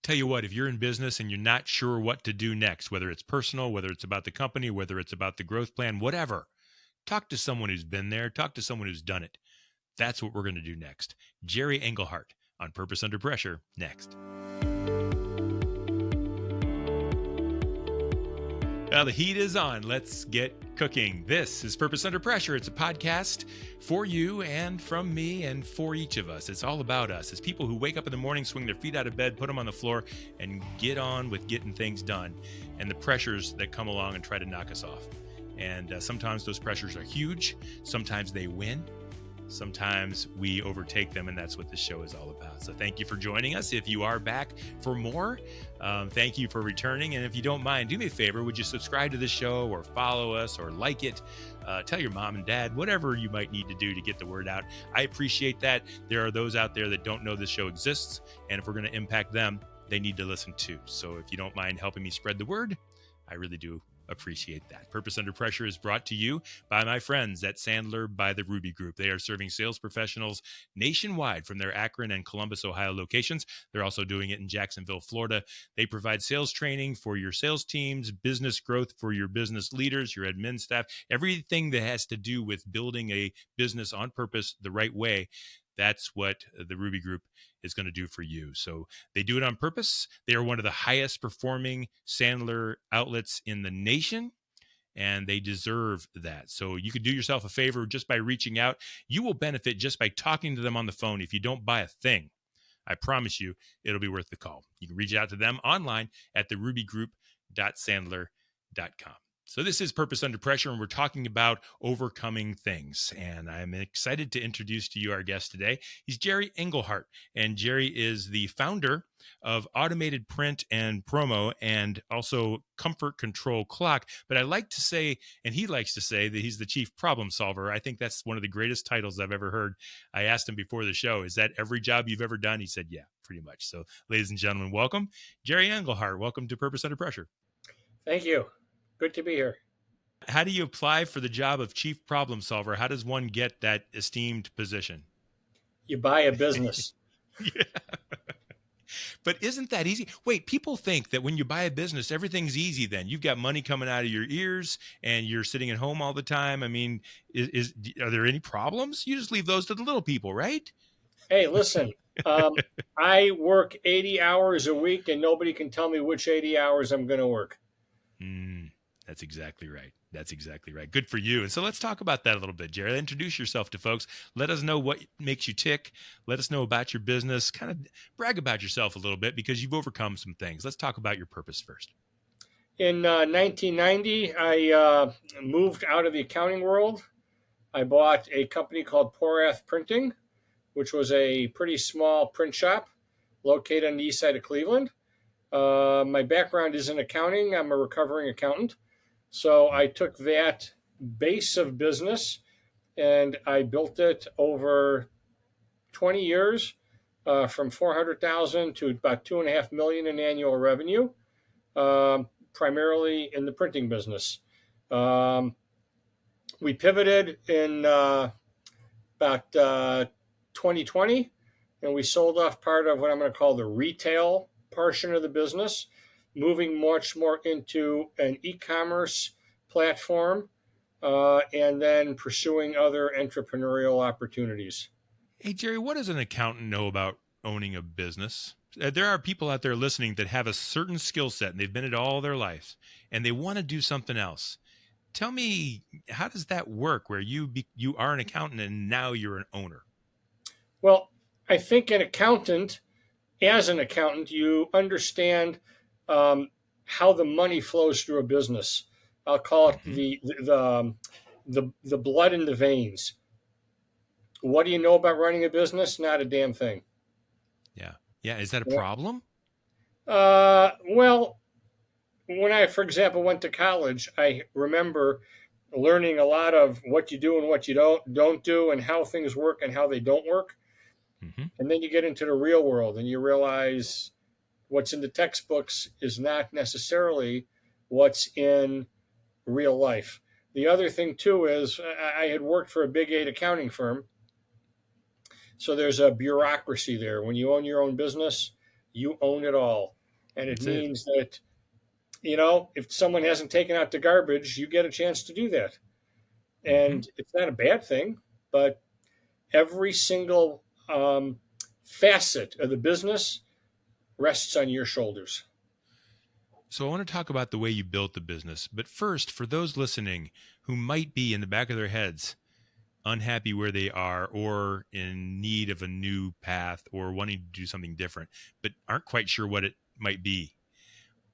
tell you what, if you're in business and you're not sure what to do next, whether it's personal, whether it's about the company, whether it's about the growth plan, whatever, talk to someone who's been there, talk to someone who's done it. That's what we're going to do next. Gerry Engelhart on Purpose Under Pressure next. Well, the heat is on. Let's get cooking. This is Purpose Under Pressure. It's a podcast for you and from me and for each of us. It's all about us. It's people who wake up in the morning, swing their feet out of bed, put them on the floor, and get on with getting things done, and the pressures that come along and try to knock us off. And sometimes those pressures are huge. Sometimes they win. Sometimes we overtake them, and that's what this show is all about. So thank you for joining us. If you are back for more, thank you for returning. And if you don't mind, do me a favor. Would you subscribe to the show or follow us or like it? Tell your mom and dad, whatever you might need to do to get the word out. I appreciate that. There are those out there that don't know this show exists. And if we're going to impact them, they need to listen too. So if you don't mind helping me spread the word, I really do appreciate that. Purpose Under Pressure is brought to you by my friends at Sandler by the Ruby Group. They are serving sales professionals nationwide from their Akron and Columbus, Ohio locations. They're also doing it in Jacksonville, Florida. They provide sales training for your sales teams, business growth for your business leaders, your admin staff, everything that has to do with building a business on purpose the right way. That's what the Ruby Group is going to do for you. So they do it on purpose. They are one of the highest performing Sandler outlets in the nation, and they deserve that. So you could do yourself a favor just by reaching out. You will benefit just by talking to them on the phone. If you don't buy a thing, I promise you it'll be worth the call. You can reach out to them online at therubygroup.sandler.com. So this is Purpose Under Pressure, and we're talking about overcoming things. And I'm excited to introduce to you our guest today. He's Gerry Engelhart, and Gerry is the founder of Automated Print and Promo and also Comfort Control Clock. But I like to say, and he likes to say, that he's the chief problem solver. I think that's one of the greatest titles I've ever heard. I asked him before the show, is that every job you've ever done? He said, yeah, pretty much. So ladies and gentlemen, welcome. Gerry Engelhart, welcome to Purpose Under Pressure. Thank you. Good to be here. How do you apply for the job of chief problem solver? How does one get that esteemed position? You buy a business. Yeah. But isn't that easy? Wait, people think that when you buy a business, everything's easy then. You've got money coming out of your ears and you're sitting at home all the time. I mean, are there any problems? You just leave those to the little people, right? Hey, listen, I work 80 hours a week and nobody can tell me which 80 hours I'm going to work. That's exactly right. That's exactly right. Good for you. And so let's talk about that a little bit, Gerry. Introduce yourself to folks. Let us know what makes you tick. Let us know about your business. Kind of brag about yourself a little bit because you've overcome some things. Let's talk about your purpose first. In 1990, I moved out of the accounting world. I bought a company called Porath Printing, which was a pretty small print shop located on the east side of Cleveland. My background is in accounting. I'm a recovering accountant. So I took that base of business and I built it over 20 years from 400,000 to about 2.5 million in annual revenue, primarily in the printing business. We pivoted in about 2020 and we sold off part of what I'm going to call the retail portion of the business, moving much more into an e-commerce platform, and then pursuing other entrepreneurial opportunities. Hey, Gerry, what does an accountant know about owning a business? There are people out there listening that have a certain skill set, and they've been it all their lives, and they want to do something else. Tell me, how does that work where you are an accountant and now you're an owner? Well, I think as an accountant, you understand how the money flows through a business. I'll call it the blood in the veins. What do you know about running a business? Not a damn thing. Yeah. Is that a problem? Well, when I, for example, went to college, I remember learning a lot of what you do and what you don't do, and how things work and how they don't work. Mm-hmm. And then you get into the real world and you realize what's in the textbooks is not necessarily what's in real life. The other thing, too, is I had worked for a Big 8 accounting firm. So there's a bureaucracy there. When you own your own business, you own it all. And it That's it. means that, if someone hasn't taken out the garbage, you get a chance to do that. Hmm. And it's not a bad thing, but every single facet of the business rests on your shoulders. So I want to talk about the way you built the business. But first, for those listening who might be in the back of their heads unhappy where they are or in need of a new path or wanting to do something different, but aren't quite sure what it might be,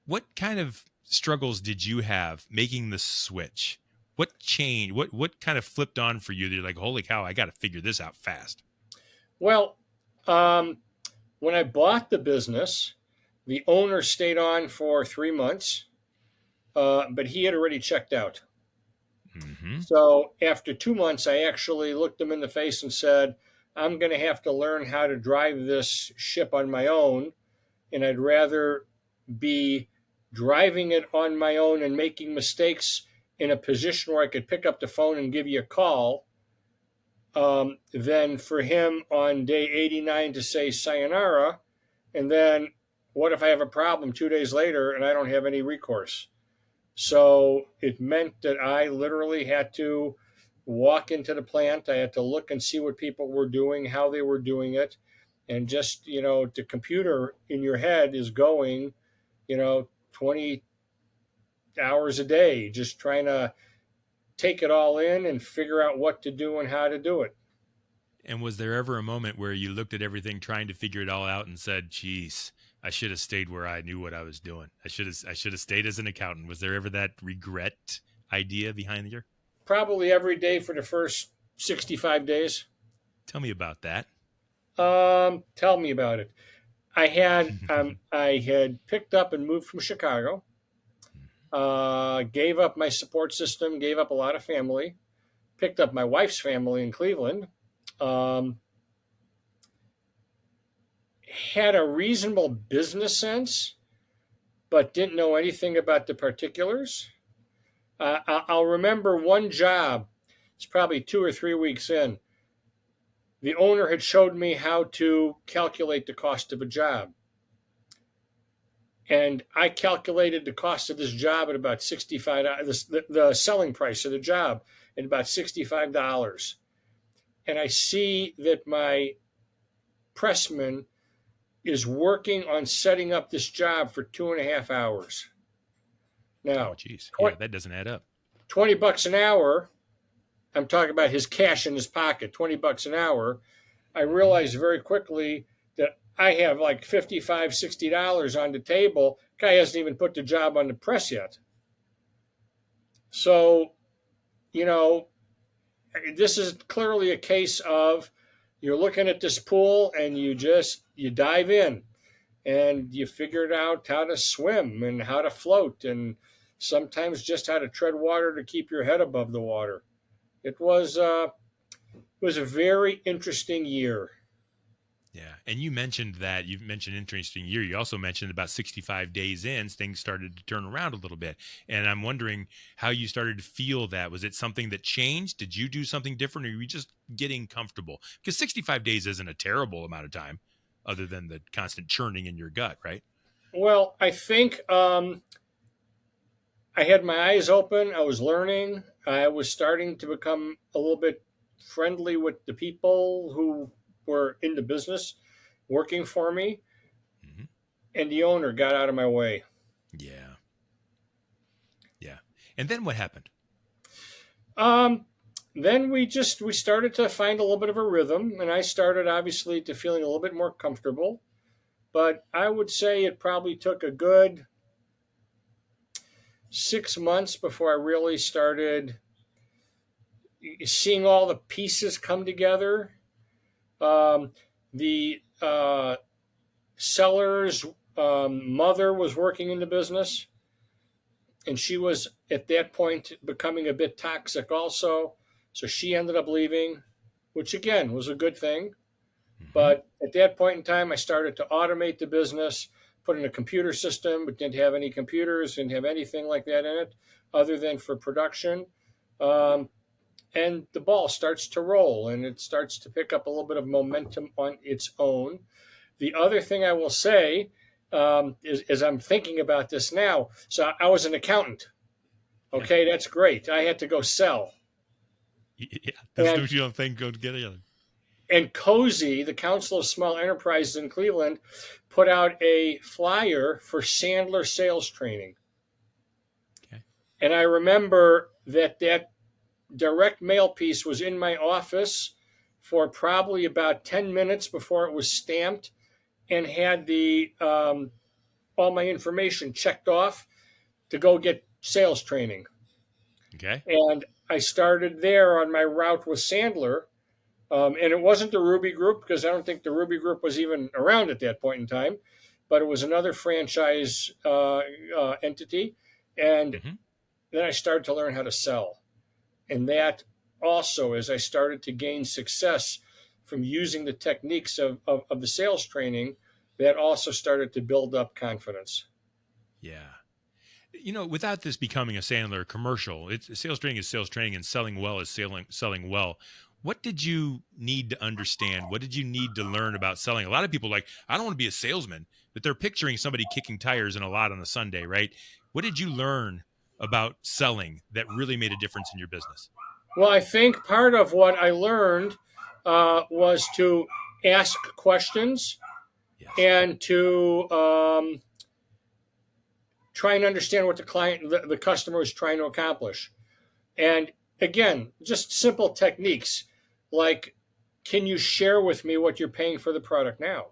what kind of struggles did you have making the switch? What changed? What kind of flipped on for you that you're like, holy cow, I got to figure this out fast? Well, um, when I bought the business, the owner stayed on for 3 months, but he had already checked out. Mm-hmm. So after 2 months, I actually looked him in the face and said, I'm going to have to learn how to drive this ship on my own. And I'd rather be driving it on my own and making mistakes in a position where I could pick up the phone and give you a call than for him on day 89 to say sayonara. And then what if I have a problem 2 days later and I don't have any recourse? So it meant that I literally had to walk into the plant. I had to look and see what people were doing, how they were doing it. And just, the computer in your head is going, 20 hours a day, just trying to take it all in and figure out what to do and how to do it. And was there ever a moment where you looked at everything trying to figure it all out and said, geez, I should have stayed where I knew what I was doing. I should have stayed as an accountant. Was there ever that regret idea behind your? Probably every day for the first 65 days. Tell me about that. Tell me about it. I had picked up and moved from Chicago. Gave up my support system, gave up a lot of family, picked up my wife's family in Cleveland. Um, had a reasonable business sense, but didn't know anything about the particulars. I'll remember one job. It's probably 2 or 3 weeks in. The owner had showed me how to calculate the cost of a job. And I calculated the cost of this job at about $65, the selling price of the job at about $65. And I see that my pressman is working on setting up this job for 2.5 hours. Oh, Now, geez. Yeah, that doesn't add up. $20 an hour, I'm talking about his cash in his pocket, $20 an hour. I realized very quickly that I have like $55, $60 on the table. Guy hasn't even put the job on the press yet. So, you know, this is clearly a case of you're looking at this pool and you dive in and you figured out how to swim and how to float and sometimes just how to tread water to keep your head above the water. It was a very interesting year. Yeah. And you mentioned that. You've mentioned interesting year. You also mentioned about 65 days in, things started to turn around a little bit. And I'm wondering how you started to feel that. Was it something that changed? Did you do something different? Or were you just getting comfortable? Because 65 days isn't a terrible amount of time other than the constant churning in your gut, right? Well, I think I had my eyes open. I was learning. I was starting to become a little bit friendly with the people who were in the business working for me. Mm-hmm. And the owner got out of my way. Yeah. Yeah. And then what happened? Then we started to find a little bit of a rhythm, and I started obviously to feeling a little bit more comfortable. But I would say it probably took a good 6 months before I really started seeing all the pieces come together. The seller's mother was working in the business, and she was at that point becoming a bit toxic also. So she ended up leaving, which again was a good thing. Mm-hmm. But at that point in time, I started to automate the business, put in a computer system, but didn't have any computers, didn't have anything like that in it other than for production. Um, and the ball starts to roll and it starts to pick up a little bit of momentum on its own. The other thing I will say as I'm thinking about this now. So I was an accountant. Okay, that's great. I had to go sell. Yeah, that's And what you don't think go together. and COSI, the Council of Small Enterprises in Cleveland, put out a flyer for Sandler sales training. Okay. And I remember that direct mail piece was in my office for probably about 10 minutes before it was stamped and had the all my information checked off to go get sales training. Okay. And I started there on my route with Sandler. And it wasn't the Ruby Group, because I don't think the Ruby Group was even around at that point in time, but it was another franchise entity. And Mm-hmm. then I started to learn how to sell. And that also, as I started to gain success from using the techniques of the sales training, that also started to build up confidence. Yeah. Without this becoming a Sandler commercial, sales training is sales training, and selling well is selling well. What did you need to understand? What did you need to learn about selling? A lot of people I don't want to be a salesman, but they're picturing somebody kicking tires in a lot on a Sunday, right? What did you learn about selling that really made a difference in your business? Well, I think part of what I learned was to ask questions Yes. and to try and understand what the customer is trying to accomplish. And again, just simple techniques like, can you share with me what you're paying for the product now?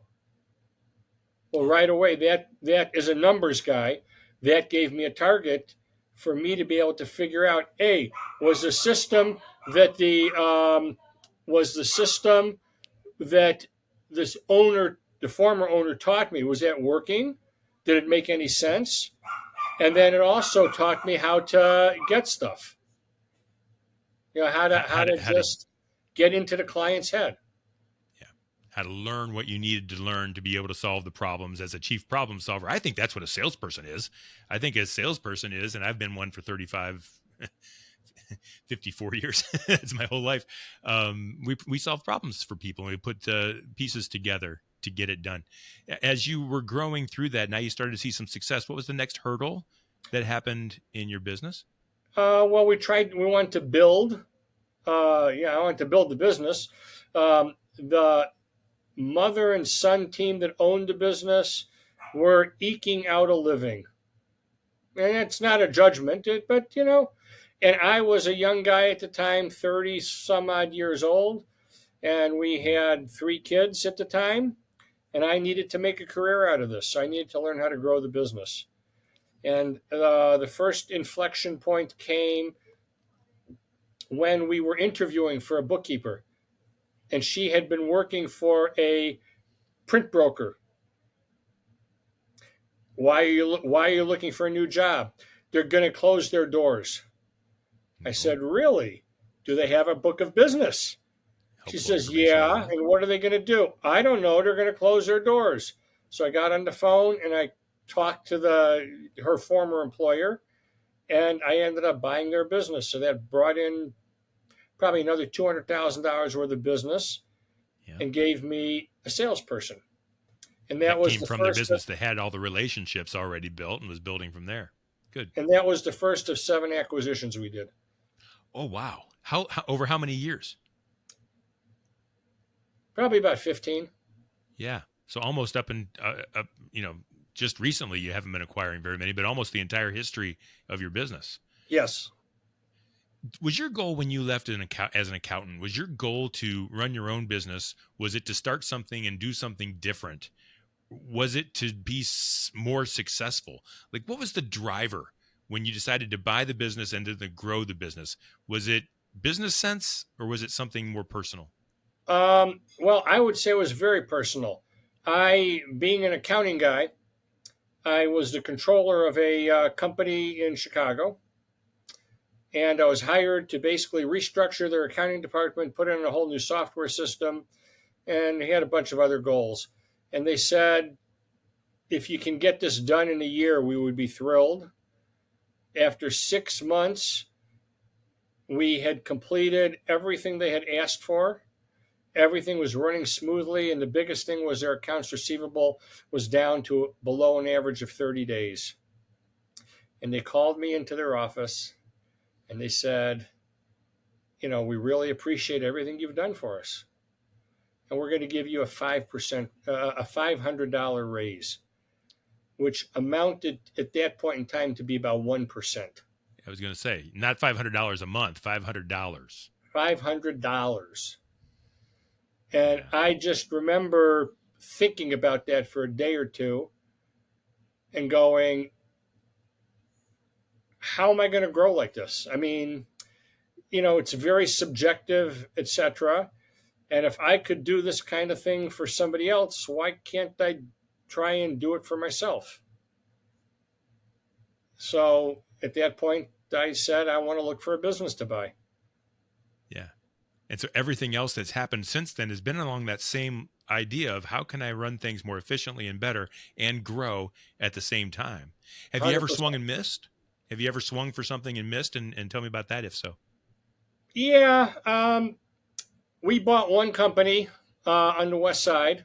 Well, right away, that is a numbers guy. That gave me a target for me to be able to figure out, A, was the system that this owner, the former owner, taught me, was that working? Did it make any sense? And then it also taught me how to get stuff. How to just get into the client's head. Yeah, how to learn what you needed to learn to be able to solve the problems as a chief problem solver. I think that's what a salesperson is. I think a salesperson is, and I've been one for 35 54 years. It's my whole life. We solve problems for people, and we put pieces together to get it done. As you were growing through that, now you started to see some success. What was the next hurdle that happened in your business? Well, we wanted to build. I wanted to build the business. The mother and son team that owned the business were eking out a living. And it's not a judgment, but and I was a young guy at the time, 30 some odd years old, and we had 3 kids at the time, and I needed to make a career out of this. So I needed to learn how to grow the business. And the first inflection point came when we were interviewing for a bookkeeper, and she had been working for a print broker. Why are you looking for a new job? They're going to close their doors. I said, really? Do they have a book of business? She says, yeah. And what are they going to do? I don't know. They're going to close their doors. So I got on the phone and I talked to her former employer, and I ended up buying their business. So that brought in probably another $200,000 worth of business, and gave me a salesperson. And that was came from their business that had all the relationships already built and was building from there. Good. And that was the first of 7 acquisitions we did. Oh, wow. How over how many years? Probably about 15. Yeah. So almost up in, just recently you haven't been acquiring very many, but almost the entire history of your business. Yes. Was your goal when you left as an accountant, was your goal to run your own business? Was it to start something and do something different? Was it to be more successful? Like, what was the driver when you decided to buy the business and to grow the business? Was it business sense, or was it something more personal? Well, I would say it was very personal. Being an accounting guy, I was the controller of a company in Chicago, and I was hired to basically restructure their accounting department, put in a whole new software system, and he had a bunch of other goals. And they said, if you can get this done in a year, we would be thrilled. After 6 months, we had completed everything they had asked for, everything was running smoothly. And the biggest thing was their accounts receivable was down to below an average of 30 days. And they called me into their office and they said, we really appreciate everything you've done for us. And we're going to give you a 5%, a $500 raise, which amounted at that point in time to be about 1%. I was going to say, not $500 a month, $500. $500. And I just remember thinking about that for a day or two and going, how am I going to grow like this? I mean, it's very subjective, etc. And if I could do this kind of thing for somebody else, why can't I try and do it for myself? So at that point, I said, I want to look for a business to buy. Yeah. And so everything else that's happened since then has been along that same idea of how can I run things more efficiently and better and grow at the same time. Have 100%. You ever swung and missed? Have you ever swung for something and missed? And tell me about that, if so. Yeah. We bought one company on the west side,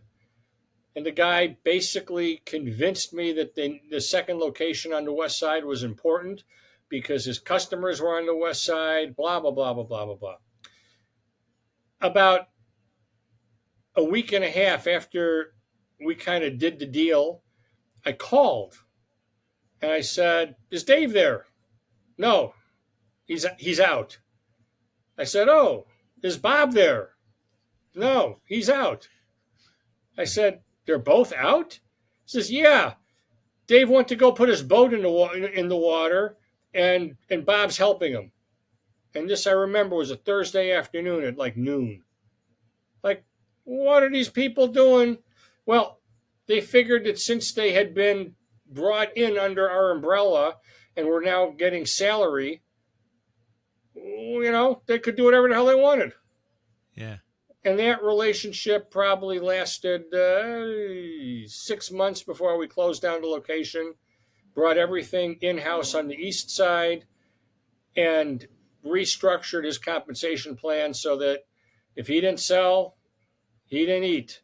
and the guy basically convinced me that the second location on the west side was important because his customers were on the west side, blah, blah, blah, blah, blah, blah, blah. About a week and a half after we kind of did the deal, I called and I said, is Dave there? No, he's out. I said, oh, is Bob there? No, he's out. I said, they're both out? He says, yeah. Dave went to go put his boat in the water, and Bob's helping him. And this, I remember, was a Thursday afternoon at like noon. Like, what are these people doing? Well, they figured that since they had been brought in under our umbrella and were now getting salary, they could do whatever the hell they wanted. Yeah. And that relationship probably lasted 6 months before we closed down the location, brought everything in-house on the east side, and restructured his compensation plan so that if he didn't sell, he didn't eat.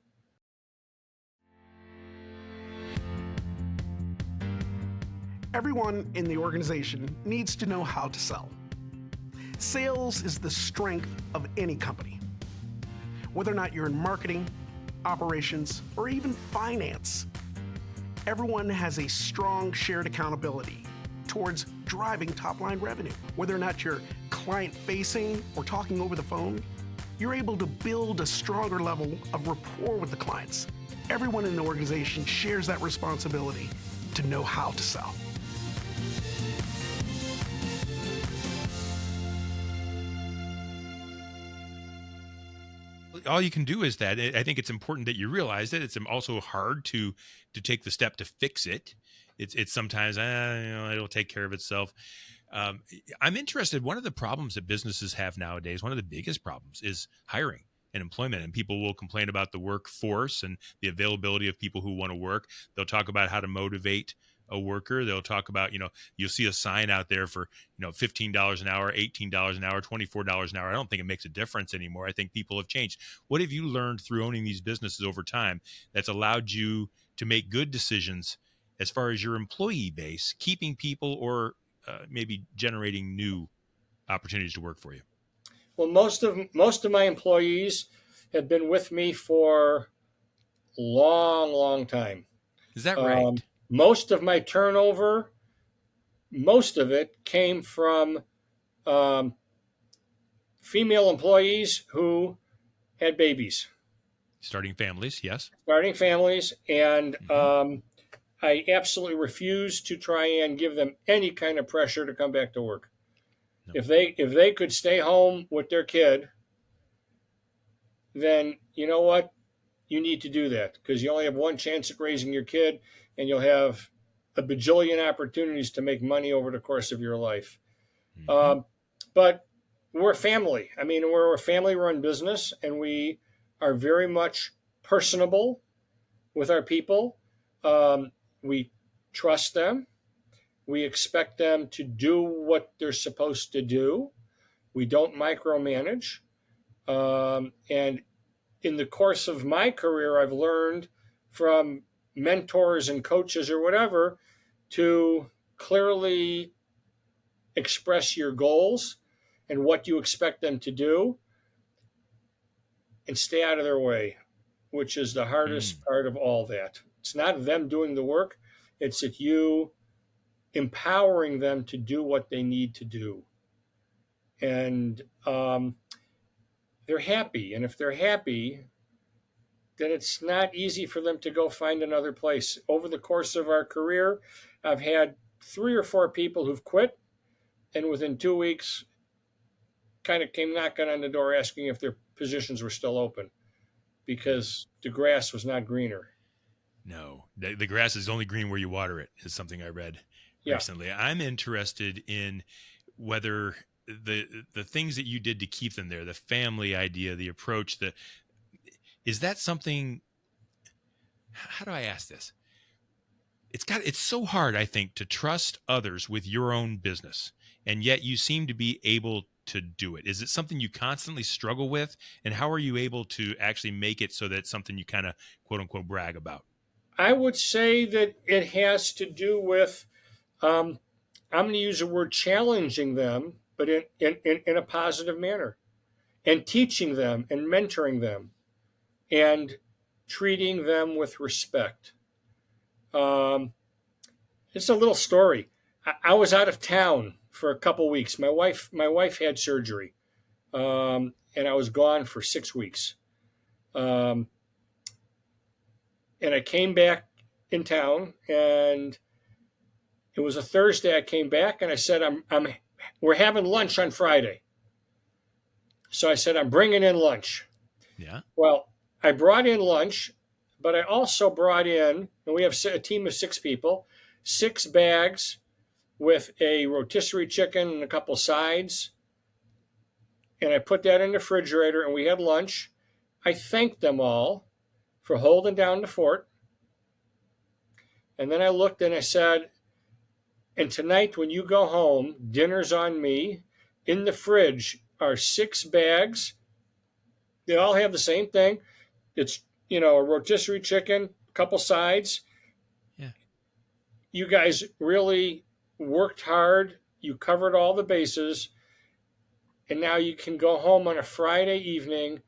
Everyone in the organization needs to know how to sell. Sales is the strength of any company. Whether or not you're in marketing, operations, or even finance, everyone has a strong shared accountability towards driving top-line revenue. Whether or not you're client-facing or talking over the phone, you're able to build a stronger level of rapport with the clients. Everyone in the organization shares that responsibility to know how to sell. All you can do is that. I think it's important that you realize that it's also hard to take the step to fix it. It's sometimes it'll take care of itself. I'm interested. One of the problems that businesses have nowadays, one of the biggest problems, is hiring and employment. And people will complain about the workforce and the availability of people who want to work. They'll talk about how to motivate a worker. They'll talk about, you'll see a sign out there for, $15 an hour, $18 an hour, $24 an hour. I don't think it makes a difference anymore. I think people have changed. What have you learned through owning these businesses over time that's allowed you to make good decisions as far as your employee base, keeping people or maybe generating new opportunities to work for you? Well, most of my employees have been with me for a long, long time. Is that right? Most of my turnover, most of it came from female employees who had babies. Starting families, yes. Starting families, and I absolutely refuse to try and give them any kind of pressure to come back to work. No. If they could stay home with their kid, then you know what? You need to do that because you only have one chance at raising your kid, and you'll have a bajillion opportunities to make money over the course of your life. But we're a family. I mean, we're a family-run business, and we are very much personable with our people. We trust them. We expect them to do what they're supposed to do. We don't micromanage. And in the course of my career, I've learned from mentors and coaches or whatever to clearly express your goals and what you expect them to do and stay out of their way, which is the hardest part of all that. It's not them doing the work, it's that you empowering them to do what they need to do. And they're happy. And if they're happy, then it's not easy for them to go find another place. Over the course of our career, I've had 3 or 4 people who've quit, and within 2 weeks, kind of came knocking on the door asking if their positions were still open because the grass was not greener. No, the grass is only green where you water it, is something I read recently. I'm interested in whether the things that you did to keep them there, the family idea, the approach, is that something, how do I ask this? It's so hard, I think, to trust others with your own business, and yet you seem to be able to do it. Is it something you constantly struggle with? And how are you able to actually make it so that it's something you kind of quote unquote brag about? I would say that it has to do with, I'm going to use the word challenging them, but in a positive manner, and teaching them and mentoring them and treating them with respect. It's a little story. I was out of town for a couple weeks. My wife had surgery, and I was gone for 6 weeks. And I came back in town, and it was a Thursday. I came back, and I said, we're having lunch on Friday. So I said, I'm bringing in lunch. Yeah. Well, I brought in lunch, but I also brought in, and we have a team of 6 people, 6 bags with a rotisserie chicken and a couple sides. And I put that in the refrigerator, and we had lunch. I thanked them all for holding down the fort. And then I looked and I said, and tonight when you go home, dinner's on me. In the fridge are 6 bags. They all have the same thing. It's, a rotisserie chicken, a couple sides. Yeah. You guys really worked hard. You covered all the bases. And now you can go home on a Friday evening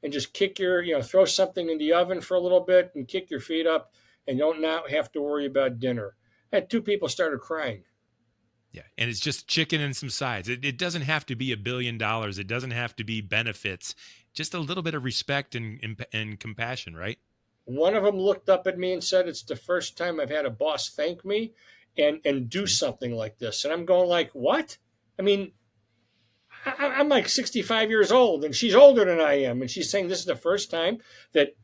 and just kick throw something in the oven for a little bit and kick your feet up and don't now have to worry about dinner. And 2 people started crying. Yeah. And it's just chicken and some sides. It doesn't have to be $1 billion. It doesn't have to be benefits. Just a little bit of respect and compassion, right? One of them looked up at me and said, it's the first time I've had a boss thank me and do something like this. And I'm going like, what? I mean, I'm like 65 years old, and she's older than I am. And she's saying this is the first time that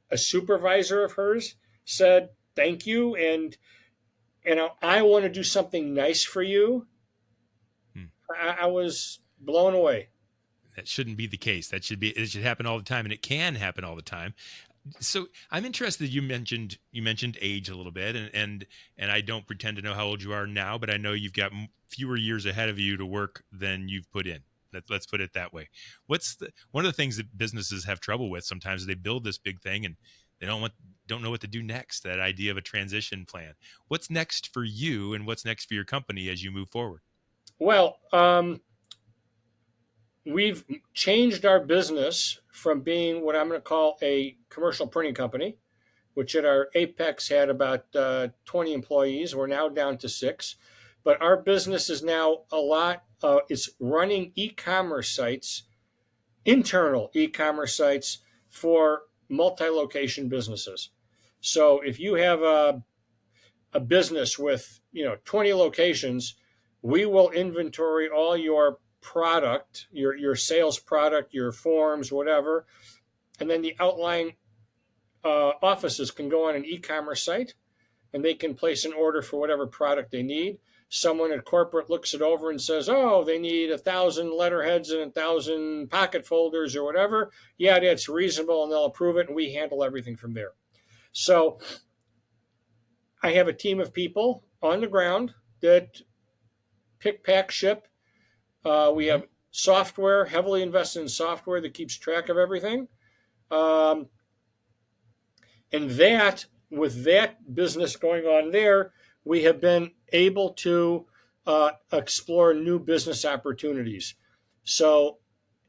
a supervisor of hers said, thank you. And I want to do something nice for you. I was blown away. That shouldn't be the case. It should happen all the time, and it can happen all the time. So I'm interested. You mentioned age a little bit, and I don't pretend to know how old you are now, but I know you've got fewer years ahead of you to work than you've put in. Let's put it that way. One of the things that businesses have trouble with sometimes is they build this big thing and they don't know what to do next. That idea of a transition plan. What's next for you, and what's next for your company as you move forward? Well, we've changed our business from being what I'm going to call a commercial printing company, which at our apex had about 20 employees. We're now down to 6. But our business is now it's running e-commerce sites, internal e-commerce sites for multi-location businesses. So if you have a business with 20 locations, we will inventory all your product, your sales product, your forms, whatever, and then the outlying offices can go on an e-commerce site and they can place an order for whatever product they need. Someone at corporate looks it over and says, oh, they need 1,000 letterheads and 1,000 pocket folders or whatever. Yeah, that's reasonable, and they'll approve it, and we handle everything from there. So I have a team of people on the ground that pick, pack, ship. We have software, heavily invested in software that keeps track of everything. And that, with that business going on there, we have been able to explore new business opportunities. So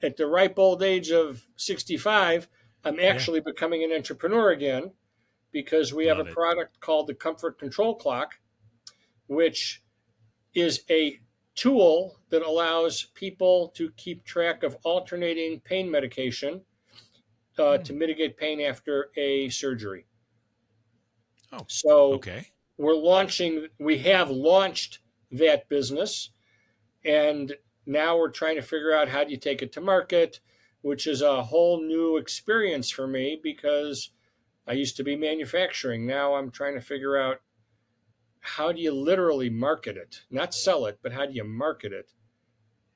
at the ripe old age of 65, I'm actually becoming an entrepreneur again because we have a Love it. product called the Comfort Control Clock, which is a tool that allows people to keep track of alternating pain medication to mitigate pain after a surgery. Oh, So okay. we have launched that business, and now we're trying to figure out how do you take it to market, which is a whole new experience for me because I used to be manufacturing. Now I'm trying to figure out how do you literally market it, not sell it, but how do you market it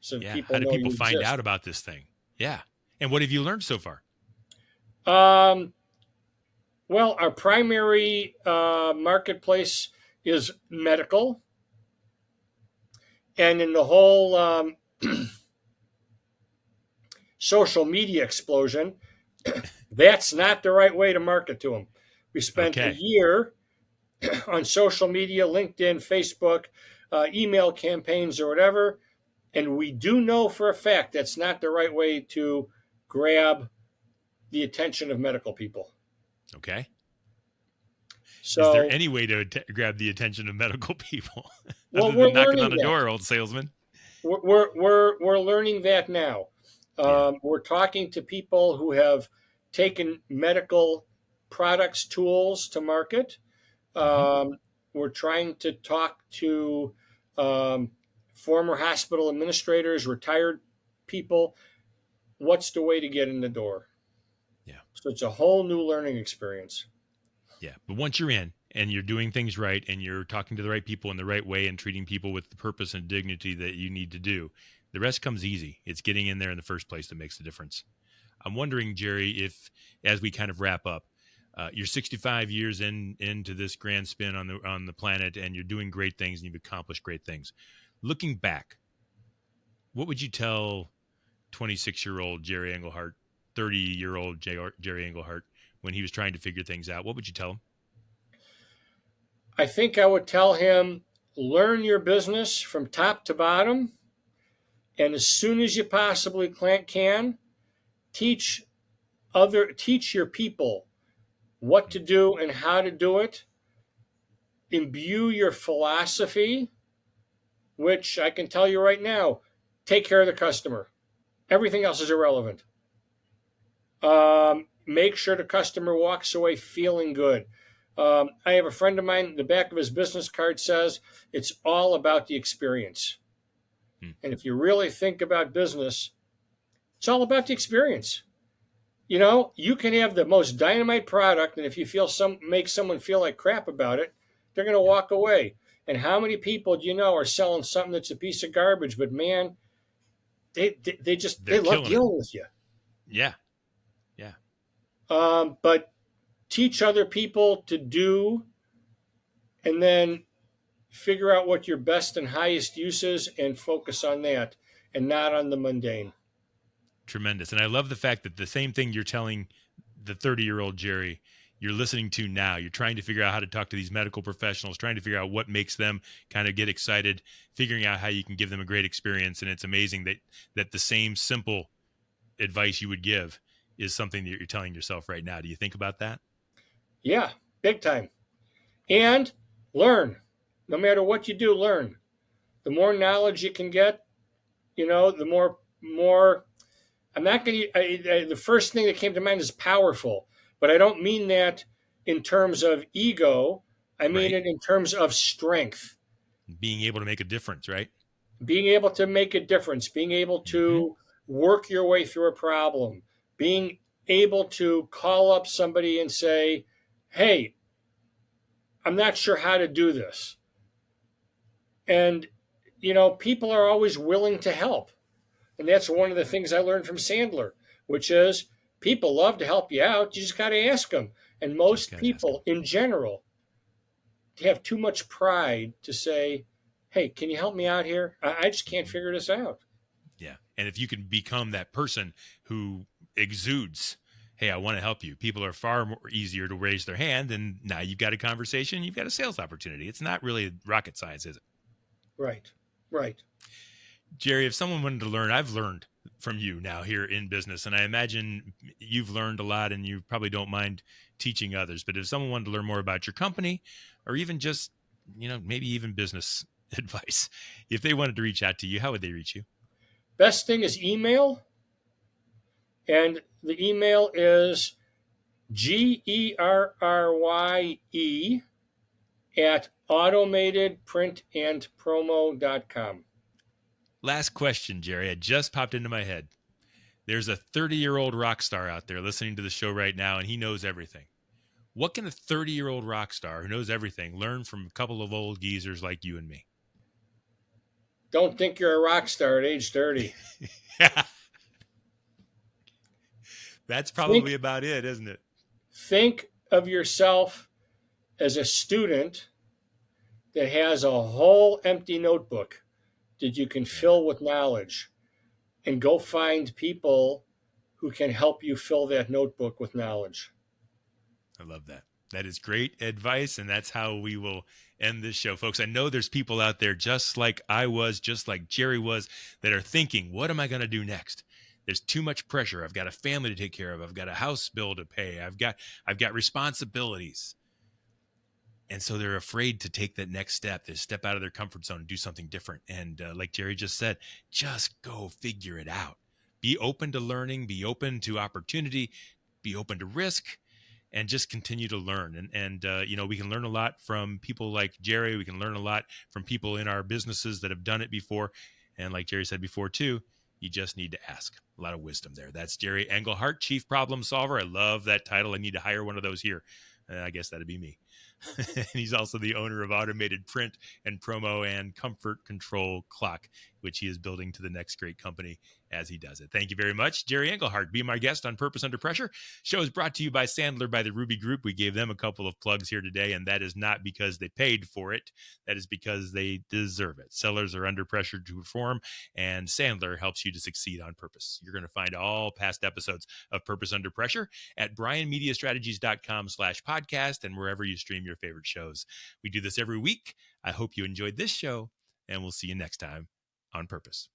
so that Yeah. people How do know people you find exist. out about this thing? Yeah. And what have you learned so far? Well, our primary marketplace is medical, and in the whole social media explosion, that's not the right way to market to them. We spent a Okay. year on social media, LinkedIn, Facebook, email campaigns, or whatever, and we do know for a fact that's not the right way to grab the attention of medical people. Okay. Is there So, any way to grab the attention of medical people well, other we're than knocking on learning a that. door, old salesman? We're learning that now. Yeah. We're talking to people who have taken medical products, tools to market. Mm-hmm. We're trying to talk to um, former hospital administrators, retired people. What's the way to get in the door? Yeah. So it's a whole new learning experience. Yeah. But once you're in and you're doing things right and you're talking to the right people in the right way and treating people with the purpose and dignity that you need to do, the rest comes easy. It's getting in there in the first place that makes the difference. I'm wondering, Gerry, if as we kind of wrap up, you're 65 years into this grand spin on the planet, and you're doing great things, and you've accomplished great things. Looking back, what would you tell 26-year-old Gerry Engelhart, 30-year-old Gerry Engelhart, when he was trying to figure things out? What would you tell him? I think I would tell him learn your business from top to bottom, and as soon as you possibly can, teach teach your people what to do and how to do it. Imbue your philosophy, which I can tell you right now, take care of the customer. Everything else is irrelevant. Make sure the customer walks away feeling good. I have a friend of mine, the back of his business card says it's all about the experience. Hmm. And if you really think about business, it's all about the experience. You know, you can have the most dynamite product, and if you make someone feel like crap about it, they're going to Yeah. walk away. And how many people do you know are selling something that's a piece of garbage, but man, they They're love killing it. dealing with you. Yeah. Yeah. But teach other people to do, and then figure out what your best and highest use is, and focus on that, and not on the mundane. Tremendous. And I love the fact that the same thing you're telling the 30-year-old Gerry, you're listening to now. You're trying to figure out how to talk to these medical professionals, trying to figure out what makes them kind of get excited, figuring out how you can give them a great experience. And it's amazing that the same simple advice you would give is something that you're telling yourself right now. Do you think about that? Yeah, big time. And learn. No matter what you do, learn. The more knowledge you can get, the more. I'm not going to. The first thing that came to mind is powerful, but I don't mean that in terms of ego. I mean Right. it in terms of strength. Being able to make a difference, right? Being able to make a difference, being able Mm-hmm. to work your way through a problem, being able to call up somebody and say, "Hey, I'm not sure how to do this." And people are always willing to help. And that's one of the things I learned from Sandler, which is people love to help you out. You just got to ask them. And Just most got to ask them. people in general have too much pride to say, hey, can you help me out here? I just can't figure this out. Yeah. And if you can become that person who exudes, hey, I want to help you. People are far more easier to raise their hand, and now you've got a conversation, you've got a sales opportunity. It's not really rocket science, is it? Right. Right. Gerry, if someone wanted to learn, I've learned from you now here in business, and I imagine you've learned a lot and you probably don't mind teaching others. But if someone wanted to learn more about your company or even just, maybe even business advice, if they wanted to reach out to you, how would they reach you? Best thing is email. And the email is GERRYE at automatedprintandpromo.com. Last question, Gerry. It just popped into my head. There's a 30-year-old rock star out there listening to the show right now, and he knows everything. What can a 30-year-old rock star who knows everything learn from a couple of old geezers like you and me? Don't think you're a rock star at age 30. That's probably about it, isn't it? Think of yourself as a student that has a whole empty notebook that you can fill with knowledge, and go find people who can help you fill that notebook with knowledge. I love that. That is great advice, and that's how we will end this show, folks. I know there's people out there just like I was, just like Gerry was, that are thinking, what am I going to do next? There's too much pressure. I've got a family to take care of. I've got a house bill to pay. I've got responsibilities. And so they're afraid to take that next step, to step out of their comfort zone and do something different. And like Gerry just said, just go figure it out. Be open to learning, be open to opportunity, be open to risk, and just continue to learn. And we can learn a lot from people like Gerry. We can learn a lot from people in our businesses that have done it before. And like Gerry said before too, you just need to ask. A lot of wisdom there. That's Gerry Engelhart, Chief Problem Solver. I love that title. I need to hire one of those here. I guess that'd be me. And he's also the owner of Automated Print and Promo and Comfort Control Clock, which he is building to the next great company as he does it. Thank you very much, Gerry Engelhart, being my guest on Purpose Under Pressure. Show is brought to you by Sandler by the Ruby Group. We gave them a couple of plugs here today, and that is not because they paid for it. That is because they deserve it. Sellers are under pressure to perform, and Sandler helps you to succeed on purpose. You're going to find all past episodes of Purpose Under Pressure at bryanmediastrategies.com/podcast and wherever you stream your favorite shows. We do this every week. I hope you enjoyed this show, and we'll see you next time on Purpose.